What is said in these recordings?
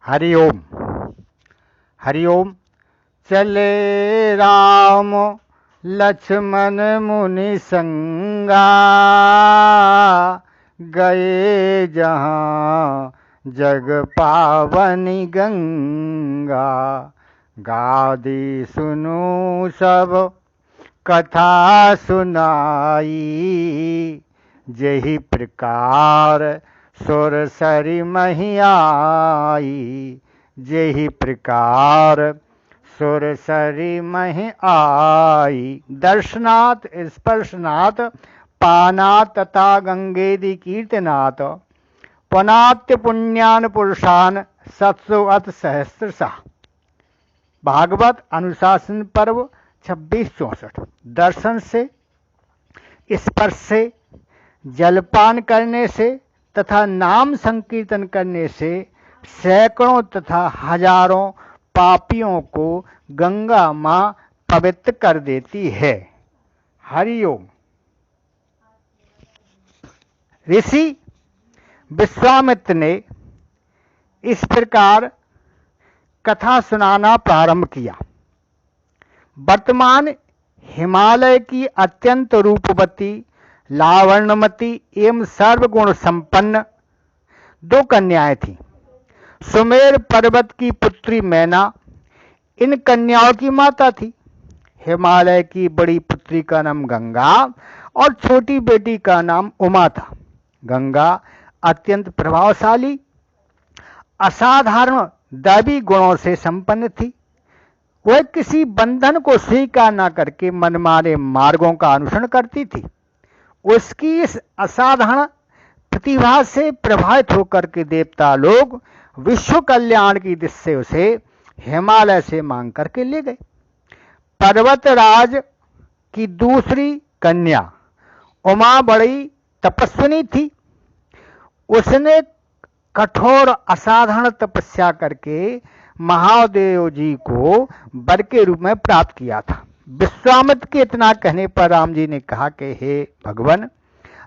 हरि ओम। हरि ओम। चले राम लक्ष्मण मुनि संगा, गए जहाँ जग पावनी गंगा। गादी सुनु सब कथा सुनाई, जेहि प्रकार सुर सरी मही आई। जेहि प्रकार सुर सरी मही आई। दर्शनात् स्पर्शनात् पानात् तथा गंगेदि कीर्तनात् पुनात्य पुण्यान पुरुषान सत्सु अत सहस्रशः। भागवत अनुशासन पर्व 26-64। दर्शन से, स्पर्श से, जलपान करने से तथा नाम संकीर्तन करने से सैकड़ों तथा हजारों पापियों को गंगा मां पवित्र कर देती है। हरि ओम। ऋषि विश्वामित्र ने इस प्रकार कथा सुनाना प्रारंभ किया। वर्तमान हिमालय की अत्यंत रूपवती, लावण्यमती एवं सर्वगुण संपन्न दो कन्याएं थीं। सुमेर पर्वत की पुत्री मैना इन कन्याओं की माता थी। हिमालय की बड़ी पुत्री का नाम गंगा और छोटी बेटी का नाम उमा था। गंगा अत्यंत प्रभावशाली, असाधारण दैवी गुणों से संपन्न थी। वह किसी बंधन को स्वीकार न करके मनमाने मार्गों का अनुसरण करती थी। उसकी इस असाधारण प्रतिभा से प्रभावित होकर के देवता लोग विश्व कल्याण की दृष्टि से उसे हिमालय से मांग करके ले गए। पर्वतराज की दूसरी कन्या उमा बड़ी तपस्विनी थी। उसने कठोर असाधारण तपस्या करके महादेव जी को वर के रूप में प्राप्त किया था। विश्वामित्र के इतना कहने पर राम जी ने कहा कि हे भगवान,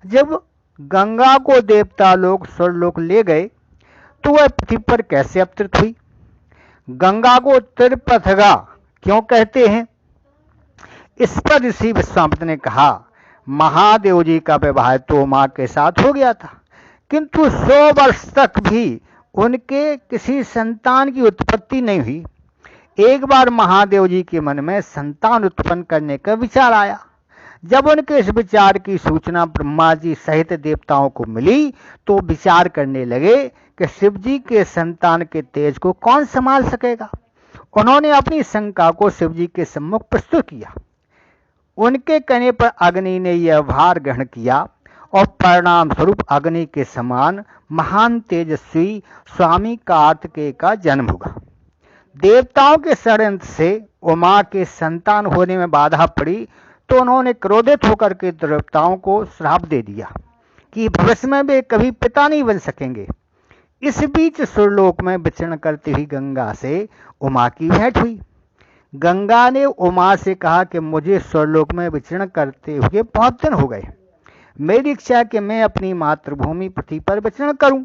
जब गंगा को देवता लोग स्वर्गलोक ले गए तो वह पृथ्वी पर कैसे अवतरित हुई? गंगा को त्रिपथगा क्यों कहते हैं? इस पर ऋषि विश्वामित्र ने कहा, महादेव जी का विवाह तो मां के साथ हो गया था, किंतु 100 वर्ष तक भी उनके किसी संतान की उत्पत्ति नहीं हुई। एक बार महादेव जी के मन में संतान उत्पन्न करने का विचार आया। जब उनके इस विचार की सूचना ब्रह्मा जी सहित देवताओं को मिली तो विचार करने लगे कि शिव जी के संतान के तेज को कौन संभाल सकेगा। उन्होंने अपनी शंका को शिव जी के सम्मुख प्रस्तुत किया। उनके कहने पर अग्नि ने यह भार ग्रहण किया और परिणाम स्वरूप अग्नि के समान महान तेजस्वी स्वामी कार्तिकेय का जन्म हुआ। देवताओं के षड्यंत्र से उमा के संतान होने में बाधा पड़ी तो उन्होंने क्रोधित होकर के देवताओं को श्राप दे दिया कि भविष्य में वे कभी पिता नहीं बन सकेंगे। इस बीच सुरलोक में विचरण करती हुई गंगा से उमा की भेंट हुई। गंगा ने उमा से कहा कि मुझे सुरलोक में विचरण करते हुए बहुत दिन हो गए। मेरी इच्छा है कि मैं अपनी मातृभूमि पृथ्वी पर विचरण करूं।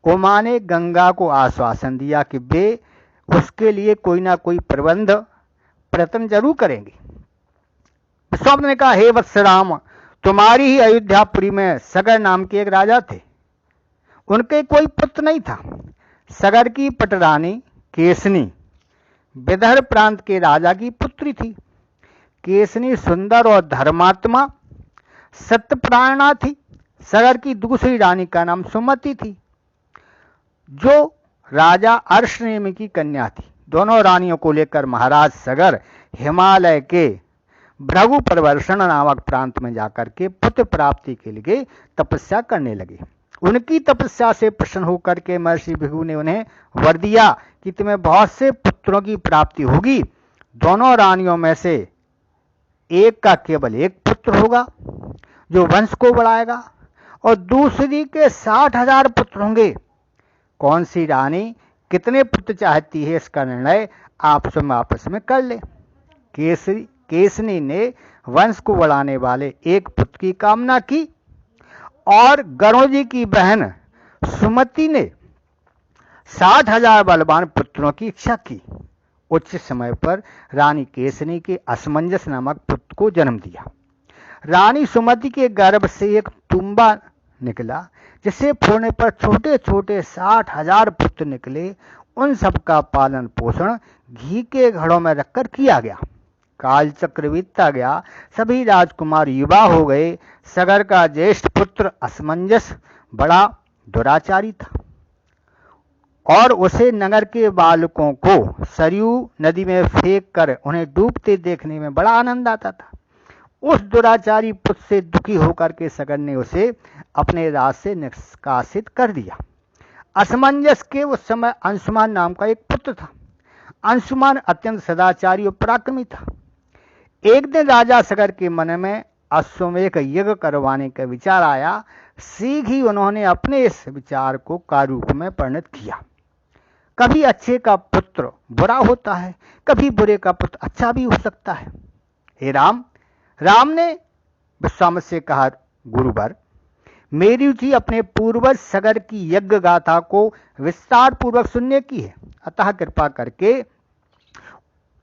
उमा ने गंगा को आश्वासन दिया कि वे उसके लिए कोई ना कोई प्रयत्न जरूर करेंगे। विश्वामित्र ने कहा, हे वत्स राम, तुम्हारी ही अयोध्यापुरी में सगर नाम के एक राजा थे। उनके कोई पुत्र नहीं था। सगर की पटरानी केसनी विदर्भ प्रांत के राजा की पुत्री थी। केसनी सुंदर और धर्मात्मा सत्यप्राणा थी। सगर की दूसरी रानी का नाम सुमति थी, जो राजा अर्शनेमि की कन्या थी। दोनों रानियों को लेकर महाराज सगर हिमालय के भृगु प्रवर्षण नामक प्रांत में जाकर के पुत्र प्राप्ति के लिए तपस्या करने लगे। उनकी तपस्या से प्रसन्न होकर के महर्षि भृगु ने उन्हें वर दिया कि तुम्हें बहुत से पुत्रों की प्राप्ति होगी। दोनों रानियों में से एक का केवल एक पुत्र होगा जो वंश को बढ़ाएगा और दूसरी के 60,000 पुत्र होंगे। कौन सी रानी कितने पुत्र चाहती है इसका निर्णय आप सब आपस में कर ले। केसनी ने वंश को बढ़ाने वाले एक पुत्र की कामना की और गरुड़ जी की बहन सुमति ने 60,000 बलवान पुत्रों की इच्छा की। उच्च समय पर रानी केसनी के असमंजस नामक पुत्र को जन्म दिया। रानी सुमति के गर्भ से एक तुम्बा निकला, जिसे फोड़ने पर छोटे छोटे 60,000 पुत्र निकले। उन सब का पालन पोषण घी के घड़ों में रखकर किया गया। काल चक्र बीतता गया, सभी राजकुमार युवा हो गए। सगर का ज्येष्ठ पुत्र असमंजस बड़ा दुराचारी था और उसे नगर के बालकों को सरयू नदी में फेंक कर उन्हें डूबते देखने में बड़ा आनंद आता था। उस दुराचारी पुत्र से दुखी होकर के सगर ने उसे अपने राज से निष्कासित कर दिया। असमंजस के उस समय अंशुमान नाम का एक पुत्र था। अंशुमान अत्यंत सदाचारी और पराक्रमी था। एक दिन राजा सगर के मन में अश्वमेध यज्ञ करवाने का विचार आया। शीघ्र ही उन्होंने अपने इस विचार को कार्यरूप में परिणत किया। कभी अच्छे का पुत्र बुरा होता है, कभी बुरे का पुत्र अच्छा भी हो सकता है। हे राम, राम ने विश्वामित्र से कहा, गुरुवर, मेरी रुचि अपने पूर्वज सगर की यज्ञ गाथा को विस्तार पूर्वक सुनने की है, अतः कृपा करके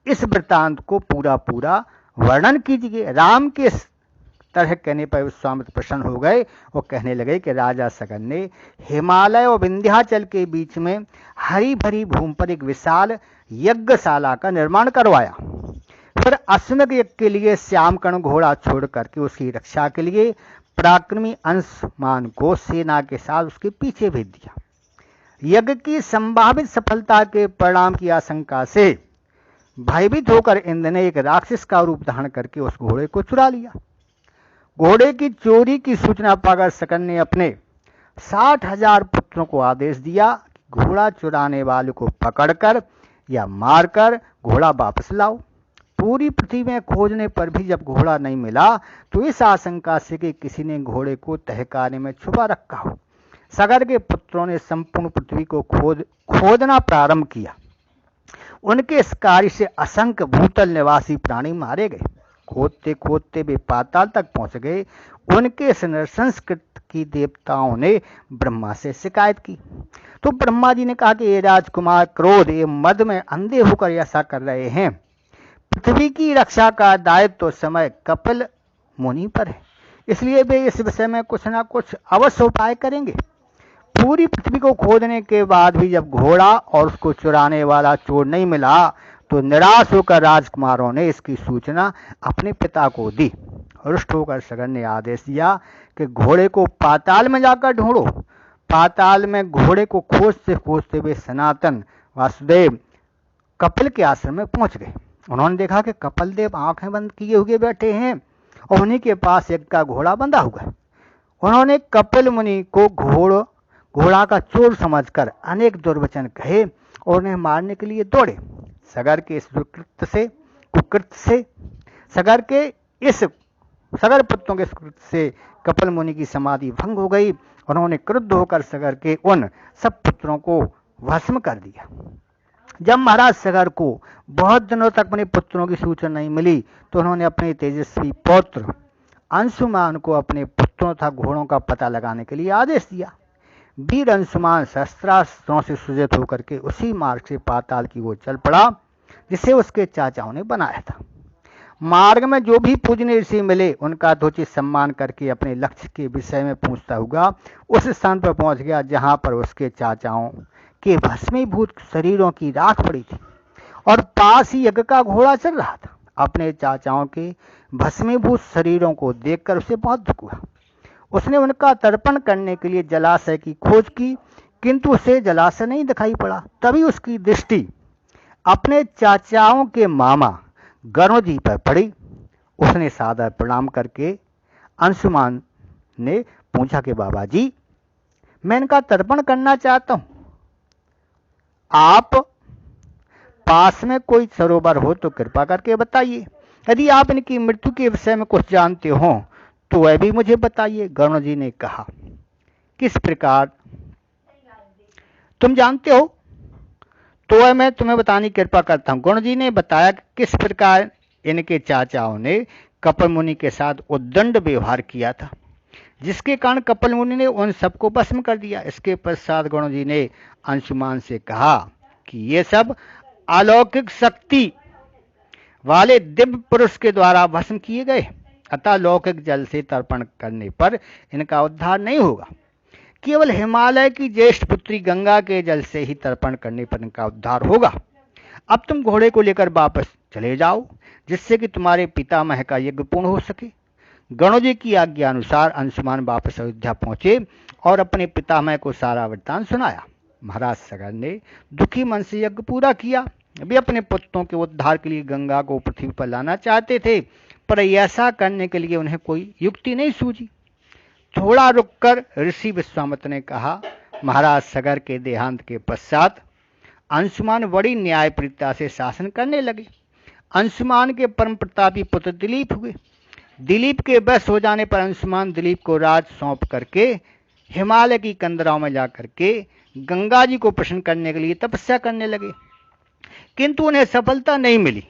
इस वृत्तांत को पूरा पूरा वर्णन कीजिए। राम के इस तरह कहने पर विश्वामित्र प्रसन्न हो गए और कहने लगे कि राजा सगर ने हिमालय और विंध्याचल के बीच में हरी भरी भूमि पर एक विशाल यज्ञशाला का निर्माण करवाया। फिर अश्वमेध यज्ञ के लिए श्यामकर्ण घोड़ा छोड़ करके उसकी रक्षा के लिए पराक्रमी अंशुमान को सेना के साथ उसके पीछे भेज दिया। यज्ञ की संभावित सफलता के परिणाम की आशंका से भयभीत होकर इंद्र ने एक राक्षस का रूप धारण करके उस घोड़े को चुरा लिया। घोड़े की चोरी की सूचना पाकर सकर ने अपने 60,000 पुत्रों को आदेश दिया कि घोड़ा चुराने वाले को पकड़कर या मारकर घोड़ा वापस लाओ। पूरी पृथ्वी में खोजने पर भी जब घोड़ा नहीं मिला तो इस आशंका से कि किसी ने घोड़े को तहखाने में छुपा रखा हो, सगर के पुत्रों ने संपूर्ण पृथ्वी को खोदना प्रारंभ किया। उनके इस कार्य से असंख्य भूतल निवासी प्राणी मारे गए। खोदते खोदते वे पाताल तक पहुंच गए। उनके इस नरसंस्कृत की देवताओं ने ब्रह्मा से शिकायत की तो ब्रह्मा जी ने कहा कि ये राजकुमार क्रोध एवं मद में अंधे होकर ऐसा कर रहे हैं। पृथ्वी की रक्षा का दायित्व तो समय कपिल मुनि पर है, इसलिए वे इस विषय में कुछ ना कुछ अवश्य उपाय करेंगे। पूरी पृथ्वी को खोदने के बाद भी जब घोड़ा और उसको चुराने वाला चोर नहीं मिला तो निराश होकर राजकुमारों ने इसकी सूचना अपने पिता को दी। रुष्ट होकर सगर ने आदेश दिया कि घोड़े को पाताल में जाकर ढूंढो। पाताल में घोड़े को खोजते खोजते वे सनातन वासुदेव कपिल के आश्रम में पहुंच गए। उन्होंने देखा कि कपिल देव आंखें बंद किए हुए बैठे हैं और उन्हीं के पास एक का घोड़ा बंधा हुआ है। उन्होंने कपिल मुनि को घोड़ा का चोर समझकर अनेक दुर्वचन कहे और उन्हें मारने के लिए दौड़े। सगर के इस कुकृत्य से सगर पुत्रों के कृत्य से कपिल मुनि की समाधि भंग हो गई। उन्होंने क्रुद्ध होकर सगर के उन सब पुत्रों को भस्म कर दिया। जब महाराज सगर को बहुत दिनों तक अपने पुत्रों की सूचना नहीं मिली तो उन्होंने अपने तेजस्वी पौत्र अंशुमान को अपने पुत्रों तथा घोड़ों का पता लगाने के लिए आदेश दिया। वीर अंशुमान शस्त्रास्त्रों से सुसज्जित होकर के उसी मार्ग से पाताल की ओर चल पड़ा जिसे उसके चाचाओं ने बनाया था। मार्ग में जो भी पूजनीय ऋषि मिले उनका यथोचित सम्मान करके अपने लक्ष्य के विषय में पूछता हुआ उस स्थान पर पहुंच गया जहां पर उसके चाचाओं के भस्मीभूत शरीरों की राख पड़ी थी और पास ही यज्ञ का घोड़ा चल रहा था। अपने चाचाओं के भस्मीभूत शरीरों को देखकर उसे बहुत दुख हुआ। उसने उनका तर्पण करने के लिए जलाशय की खोज की किंतु उसे जलाशय नहीं दिखाई पड़ा। तभी उसकी दृष्टि अपने चाचाओं के मामा गरुड़ जी पर पड़ी। उसने सादर प्रणाम करके अंशुमान ने पूछा कि बाबा जी, मैं इनका तर्पण करना चाहता हूं, आप पास में कोई सरोवर हो तो कृपा करके बताइए। यदि आप इनकी मृत्यु के विषय में कुछ जानते हो तो वह भी मुझे बताइए। गरुड़ जी ने कहा, किस प्रकार तुम जानते हो तो वह मैं तुम्हें बताने की कृपा करता हूं। गरुड़ जी ने बताया कि किस प्रकार इनके चाचाओं ने कपिल मुनि के साथ उद्दंड व्यवहार किया था। जिसके कारण कपिल मुनि ने उन सबको भस्म कर दिया। इसके पश्चात गणों जी ने अंशुमान से कहा कि ये सब अलौकिक शक्ति वाले दिव्य पुरुष के द्वारा भस्म किए गए, अतः लौकिक जल से तर्पण करने पर इनका उद्धार नहीं होगा। केवल हिमालय की ज्येष्ठ पुत्री गंगा के जल से ही तर्पण करने पर इनका उद्धार होगा। अब तुम घोड़े को लेकर वापस चले जाओ, जिससे कि तुम्हारे पितामह का यज्ञ पूर्ण हो सके। गणों जी की आज्ञा अनुसार अंशुमान वापस अयोध्या पहुंचे और अपने पितामह को सारा वृत्तांत सुनाया। महाराज सगर ने दुखी मन से यज्ञ पूरा किया। वे अपने पुत्रों के उद्धार के लिए गंगा को पृथ्वी पर लाना चाहते थे, पर ऐसा करने के लिए उन्हें कोई युक्ति नहीं सूझी। थोड़ा रुककर ऋषि विश्वामित्र ने कहा, महाराज सगर के देहांत के पश्चात अंशुमान बड़ी न्यायप्रियता से शासन करने लगे। अंशुमान के परम प्रतापी पुत्र दिलीप हुए। दिलीप के वश हो जाने पर अंशुमान दिलीप को राज सौंप करके हिमालय की कंदराओं में जाकर के गंगा जी को प्रसन्न करने के लिए तपस्या करने लगे, किंतु उन्हें सफलता नहीं मिली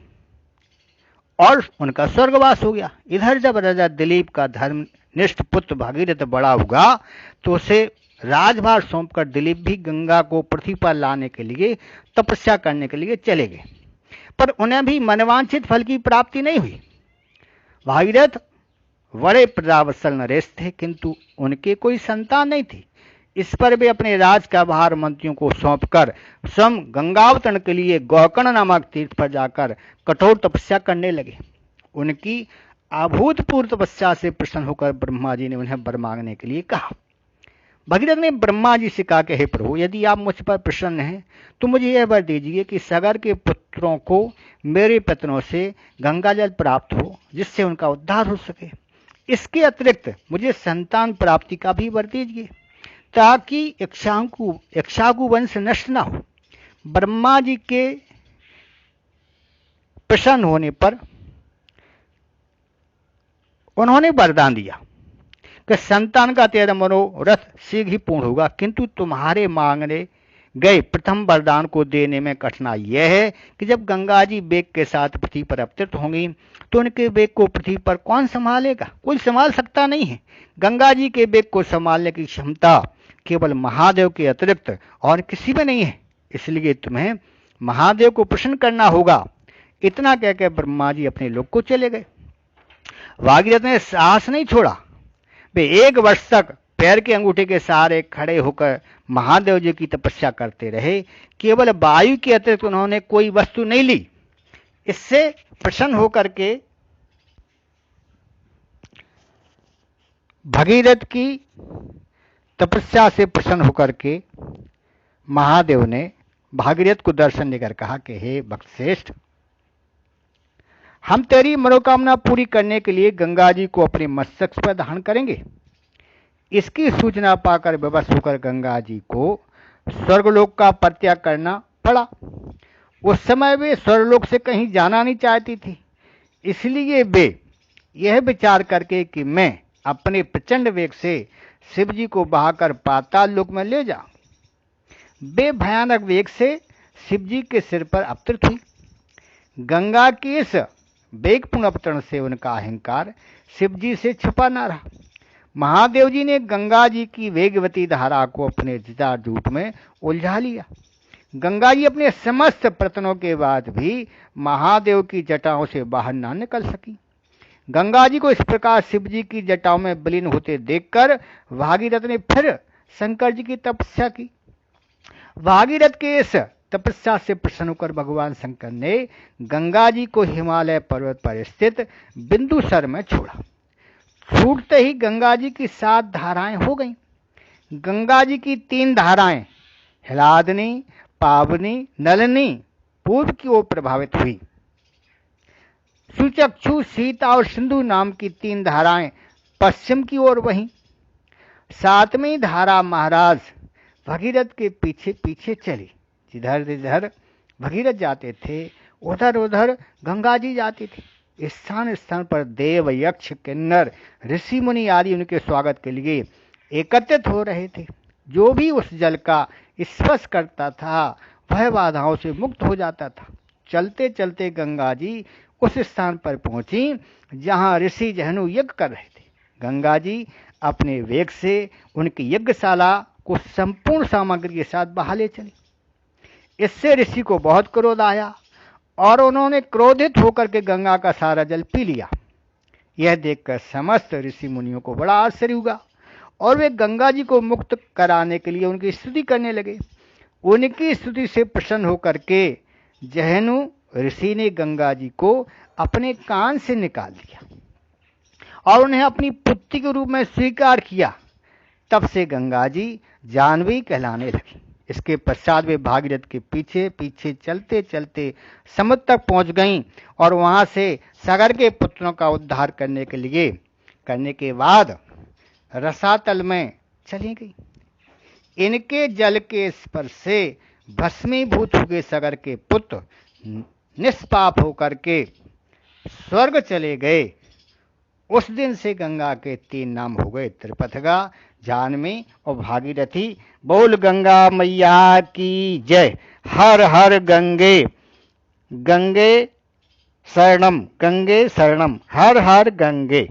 और उनका स्वर्गवास हो गया। इधर जब राजा दिलीप का धर्मनिष्ठ पुत्र भागीरथ बड़ा हुआ तो उसे राजभार सौंपकर दिलीप भी गंगा को पृथ्वी पर लाने के लिए तपस्या करने के लिए चले गए, पर उन्हें भी मनवांछित फल की प्राप्ति नहीं हुई। भागीरथ बड़े प्रजावत्सल नरेश थे, किंतु उनके कोई संतान नहीं थी। इस पर वे अपने राज का भार मंत्रियों को सौंपकर स्वयं गंगावतरण के लिए गौकर्ण नामक तीर्थ पर जाकर कठोर तपस्या करने लगे। उनकी अभूतपूर्व तपस्या से प्रसन्न होकर ब्रह्मा जी ने उन्हें वर मांगने के लिए कहा। भगीरथ ने ब्रह्मा जी से कहा कि हे प्रभु, यदि आप मुझ पर प्रसन्न हैं तो मुझे यह वर दीजिए कि सगर के पुत्रों को मेरे पत्नों से गंगा जल प्राप्त हो, जिससे उनका उद्धार हो सके। इसके अतिरिक्त मुझे संतान प्राप्ति का भी वर दीजिए, ताकि इक्ष्वाकु वंश नष्ट न हो। ब्रह्मा जी के प्रसन्न होने पर उन्होंने वरदान दिया कि संतान का तेरा मनोरथ शीघ्र ही पूर्ण होगा, किंतु तुम्हारे मांगने गए प्रथम वरदान को देने में कठिनाई यह है कि जब गंगा जी वेग के साथ पृथ्वी पर अवतरित होंगी तो उनके वेग को पृथ्वी पर कौन संभालेगा? कोई संभाल सकता नहीं है। गंगा जी के वेग को संभालने की क्षमता केवल महादेव के अतिरिक्त और किसी में नहीं है, इसलिए तुम्हें महादेव को प्रसन्न करना होगा। इतना कहकर ब्रह्मा जी अपने लोक को चले गए। भागीरथ ने साहस नहीं छोड़ा। वे 1 वर्ष तक पैर के अंगूठे के सहारे खड़े होकर महादेव जी की तपस्या करते रहे। केवल वायु के अतिरिक्त उन्होंने कोई वस्तु नहीं ली। इससे प्रसन्न होकर के भगीरथ की तपस्या से प्रसन्न होकर के महादेव ने भागीरथ को दर्शन देकर कहा कि हे भक्त श्रेष्ठ, हम तेरी मनोकामना पूरी करने के लिए गंगा जी को अपने मस्तक पर धारण करेंगे। इसकी सूचना पाकर विवश होकर गंगा जी को स्वर्गलोक का परित्याग करना पड़ा। उस समय वे स्वर्गलोक से कहीं जाना नहीं चाहती थी, इसलिए वे यह विचार करके कि मैं अपने प्रचंड वेग से शिव जी को बहाकर पाताल लोक में ले जाऊं, वे भयानक वेग से शिव जी के सिर पर अवतरित हुई। गंगा के इस वेगपूर्ण अवतरण से उनका अहंकार शिव जी से छुपा न रहा। महादेव जी ने गंगा जी की वेगवती धारा को अपने जटा जूट में उलझा लिया। गंगा जी अपने समस्त प्रयत्नों के बाद भी महादेव की जटाओं से बाहर ना निकल सकी। गंगा जी को इस प्रकार शिव जी की जटाओं में विलीन होते देखकर भागीरथ ने फिर शंकर जी की तपस्या की। भागीरथ के इस तपस्या से प्रसन्न होकर भगवान शंकर ने गंगा जी को हिमालय पर्वत पर स्थित बिंदुसर में छोड़ा। छूटते ही गंगा जी की 7 धाराएं हो गईं। गंगा जी की 3 धाराएं हिलादनी, पावनी, नलनी पूर्व की ओर प्रभावित हुई। सुचक्षु, सीता और सिंधु नाम की 3 धाराएं पश्चिम की ओर बहीं। 7वीं धारा महाराज भगीरथ के पीछे पीछे चली। जिधर जिधर भगीरथ जाते थे उधर उधर गंगा जी जाती थी। स्थान स्थान पर देव, यक्ष, किन्नर, ऋषि मुनि आदि उनके स्वागत के लिए एकत्रित हो रहे थे। जो भी उस जल का स्पर्श करता था वह बाधाओं से मुक्त हो जाता था। चलते चलते गंगा जी उस स्थान पर पहुंची जहां ऋषि जहनु यज्ञ कर रहे थे। गंगा जी अपने वेग से उनकी यज्ञशाला को संपूर्ण सामग्री के साथ बहा ले चली। इससे ऋषि को बहुत क्रोध आया और उन्होंने क्रोधित होकर के गंगा का सारा जल पी लिया। यह देखकर समस्त ऋषि मुनियों को बड़ा आश्चर्य हुआ और वे गंगा जी को मुक्त कराने के लिए उनकी स्तुति करने लगे। उनकी स्तुति से प्रसन्न होकर के जहनु ऋषि ने गंगा जी को अपने कान से निकाल दिया और उन्हें अपनी पुत्री के रूप में स्वीकार किया। तब से गंगा जी जाह्नवी कहलाने लगी। इसके पश्चात वे भागीरथ के पीछे पीछे चलते चलते समुद्र तक पहुंच गईं और वहां से सागर के पुत्रों का उद्धार करने के बाद रसातल में चली गई। इनके जल के स्पर्श से भस्मीभूत हुए सागर के पुत्र निष्पाप होकर के स्वर्ग चले गए। उस दिन से गंगा के 3 नाम हो गए, त्रिपथगा, जाह्नवी और भागीरथी। बोल गंगा मैया की जय। हर हर गंगे, गंगे शरणम, हर हर गंगे।